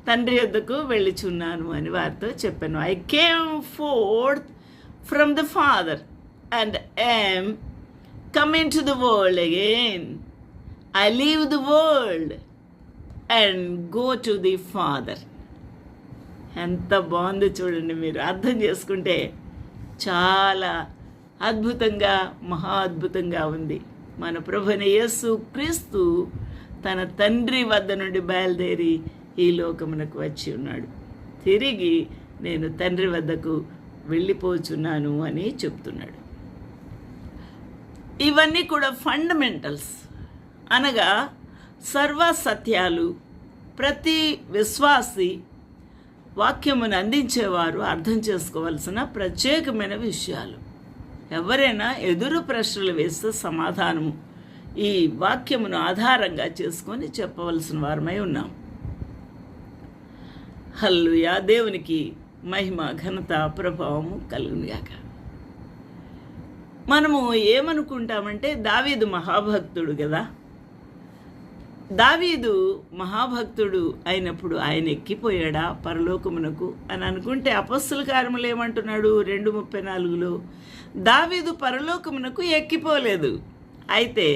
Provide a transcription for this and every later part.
తండ్రి యొద్దకు వెళ్ళుచున్నాను అని వారితో చెప్పాను. I came fourth from the father and am coming to the world again. I leave the world and go to the Father. ఎంత బాగుంది చూడండి, మీరు అర్థం చేసుకుంటే చాలా అద్భుతంగా, మహా అద్భుతంగా ఉంది. మన ప్రభువైన యేసు క్రీస్తు తన తండ్రి వద్ద నుండి బయలుదేరి ఈ లోకమునకు వచ్చి ఉన్నాడు. తిరిగి నేను తండ్రి వద్దకు వెళ్ళిపోచున్నాను అని చెప్తున్నాడు. ఇవన్నీ కూడా ఫండమెంటల్స్, అనగా సర్వసత్యాలు. ప్రతి విశ్వాసి వాక్యమును అందించేవారు అర్థం చేసుకోవాల్సిన ప్రత్యేకమైన విషయాలు. ఎవరైనా ఎదురు ప్రశ్నలు వేస్తే సమాధానము ఈ వాక్యమును ఆధారంగా చేసుకొని చెప్పవలసిన వారమై ఉన్నాం. హల్లెలూయా, దేవునికి మహిమ, ఘనత, ప్రభావము కలుగునుగాక. మనము ఏమనుకుంటామంటే దావీదు మహాభక్తుడు కదా. దావీదు మహాభక్తుడు అయినప్పుడు ఆయన ఎక్కిపోయాడా పరలోకమునకు అని అనుకుంటే, అపొస్తలుల కార్యములు ఏమంటున్నాడు 2:34, దావీదు పరలోకమునకు ఎక్కిపోలేదు, అయితే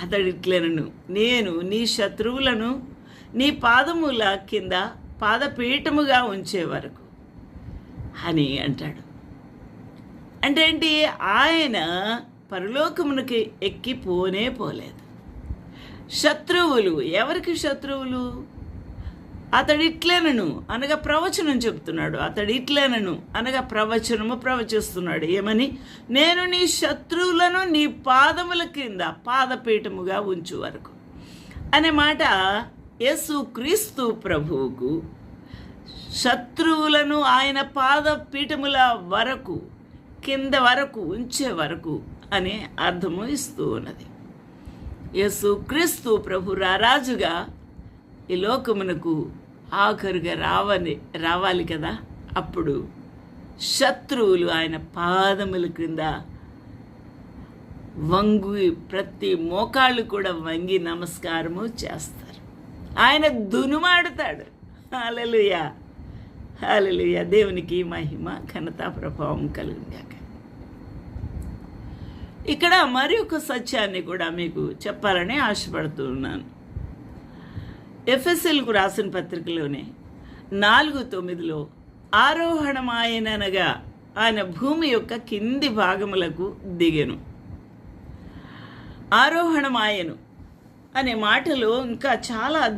అతడిట్లనను, నేను నీ శత్రువులను నీ పాదముల కింద పాదపీఠముగా ఉంచే వరకు అని అంటాడు. అంటే ఏంటి? ఆయన పరలోకమునకి ఎక్కిపోనే పోలేదు. శత్రువులు, ఎవరికి శత్రువులు? అతడిట్లేనను అనగా ప్రవచనం చెప్తున్నాడు. అతడిట్లేనను అనగా ప్రవచనము ప్రవచిస్తున్నాడు. ఏమని? నేను నీ శత్రువులను నీ పాదముల కింద పాదపీఠముగా ఉంచు వరకు అనే మాట యేసు క్రీస్తు ప్రభువుకు శత్రువులను ఆయన పాదపీఠముల వరకు, కింద వరకు, ఉంచే వరకు అనే అర్థము ఇస్తూ ఉన్నది. యేసు క్రీస్తు ప్రభు రారాజుగా ఈ లోకమునకు ఆఖరుగా రావాలి కదా. అప్పుడు శత్రువులు ఆయన పాదముల క్రింద వంగి, ప్రతి మోకాళ్ళు కూడా వంగి నమస్కారము చేస్తారు. ఆయన దునుమాడుతాడు. హల్లెలూయా, హల్లెలూయా, దేవునికి మహిమ, ఘనత, ప్రభావం కలుగుగాక. ఇక్కడ మరి ఒక సత్యాన్ని కూడా మీకు చెప్పాలని ఆశపడుతూ ఉన్నాను. ఎఫెసీయులకు రాసిన పత్రికలోనే 4:9 ఆరోహణమాయనగా ఆయన భూమి యొక్క కింది భాగములకు దిగెను. ఆరోహణమాయను అనే మాటలో ఇంకా చాలా